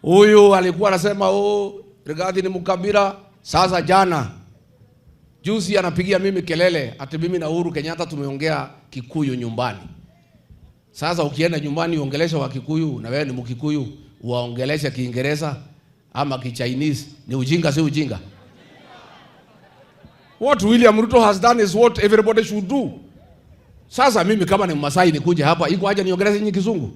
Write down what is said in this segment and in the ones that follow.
Huyu alikuwa anasema Rigathi ni mkabila. Sasa juzi anapigia mimi kelele ati mimi na Uhuru Kenyatta tumeongea Kikuyu nyumbani. Sasa ukienda nyumbani uongelesha wa Kikuyu na wewe ni Mkikuyu, uwaongelesha Kiingereza ama Ki-Chinese, ni ujinga si ujinga? What William Ruto has done is what everybody should do. Sasa mimi kama ni Mmasai nikuje hapa, iko haja niongeleshe nyinyi Kizungu?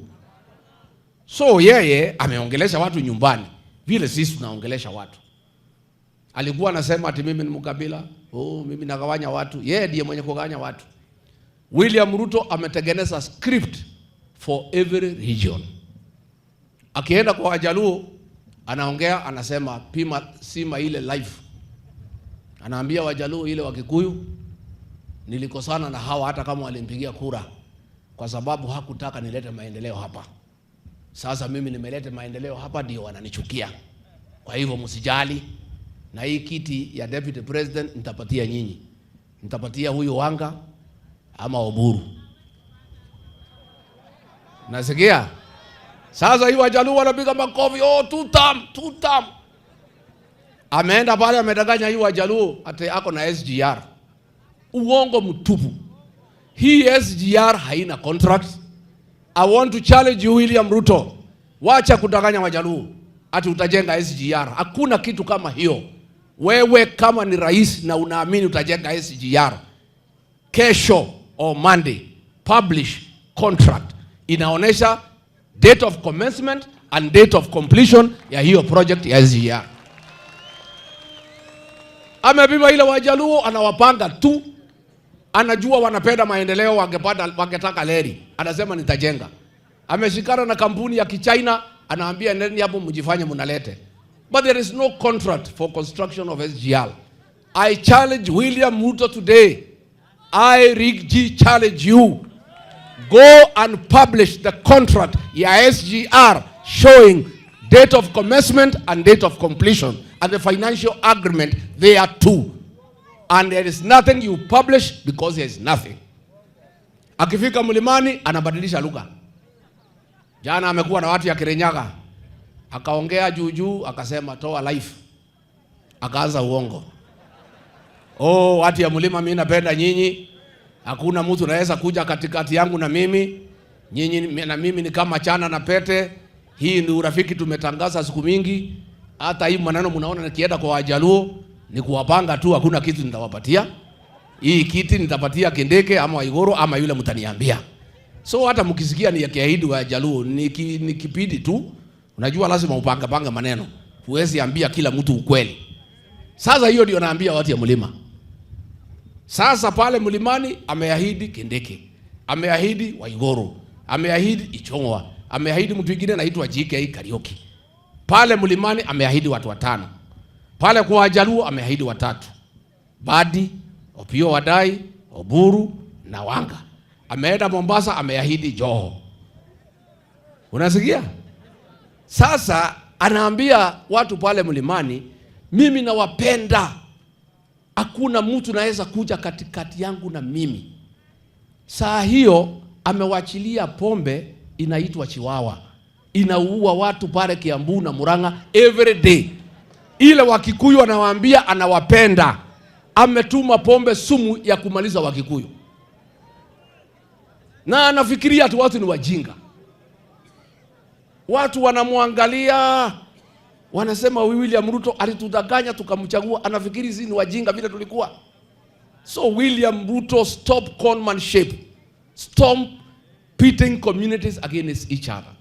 So yeye ameongelesha watu nyumbani vile sisi tunaongelesha watu. Alikuwa anasema ati mimi ni mkabila, mimi nagawanya watu. Yeye ndiye mwenye kugawanya watu. William Ruto ametengeneza script for every region. Akienda kwa Wajaluo anaongea, anasema pima sima ile live. Anaambia Wajaluo ile wa Kikuyu, nilikosana na hawa hata kama walimpigia kura kwa sababu hakutaka nilete maendeleo hapa. Sasa mimi nimelete maendeleo hapa, ndio wananichukia. Kwa hivyo msijali, na hii kiti ya deputy president nitapatia nyinyi. Nitapatia huyu Wanga ama Oburu. Nasikia? Sasa hii Wajaluo wanapiga makofi, two term. Ameenda pale amedanganya hii Wajaluo ati ako na SGR. Uongo mtupu. Hii SGR haina contract. I want to challenge you William Ruto. Wacha kudanganya Wajaluo ati utajenga SGR. Hakuna kitu kama hiyo. Wewe kama ni rais na unaamini utajenga SGR, kesho or Monday publish contract inaonesha date of commencement and date of completion ya hiyo project ya SGR. Amepima ile Wajaluo anawapanga tu. Anajua wanapenda maendeleo, wangetaka leri. Anasema nitajenga. Ameshikana na kampuni ya Kichina, anaambia nendeni hapo mjifanye mnalete. But there is no contract for construction of SGR. I challenge William Ruto today. I challenge you. Go and publish the contract ya SGR showing date of commencement and date of completion and the financial agreement there too. And there is nothing you publish because there is nothing. Akifika Mlimani anabadilisha lugha. Jana amekuwa na watu ya Kirinyaga. Akaongea juu akasema toa life. Akaanza uongo. Watu ya Mlima mimi napenda nyinyi. Hakuna mtu anaweza kuja katikati yangu na mimi. Nyinyi na mimi ni kama chana na pete. Hii ni urafiki tumetangaza siku mingi. Hata hii maneno mnaona nikienda kwa Wajaluo ni kuwapanga tu, hakuna kitu nitawapatia. Hii kiti nitapatia Kindeke ama Waiguru ama yule mtaniambia. So hata mkisikia ni yakiahidi Wajaluo ni kipindi tu. Unajua lazima upanga maneno. Huwezi ambia kila mtu ukweli. Sasa hiyo ndio naambia watu ya Mlima. Sasa pale Mlimani ameahidi Kindeke, ameahidi Waiguru, ameahidi Ichong'wa, ameahidi mtu mwingine anaitwa JK Kariuki. Pale Mlimani ameahidi watu 5. Pale kwa Wajaluo ameahidi 3. Badi, Opiyo Wandayi, Oburu na Wanga. Ameenda Mombasa ameahidi Joho. Unasikia? Sasa anaambia watu pale Mlimani, mimi nawapenda. Hakuna mtu naweza kuja katikati yangu na mimi. Saa hiyo amewachilia pombe inaitwa Chiwawa. Inaua watu pale Kiambu na Murang'a every day. Ile Wakikuyu anawaambia anawapenda. Ametuma pombe sumu ya kumaliza Wakikuyu. Na anafikiria tu watu ni wajinga. Watu wanamwangalia, wanasema William Ruto alitudanganya tukamchagua, anafikiri sisi ni wajinga vile tulikuwa. So William Ruto, stop conmanship. Stop pitting communities against each other.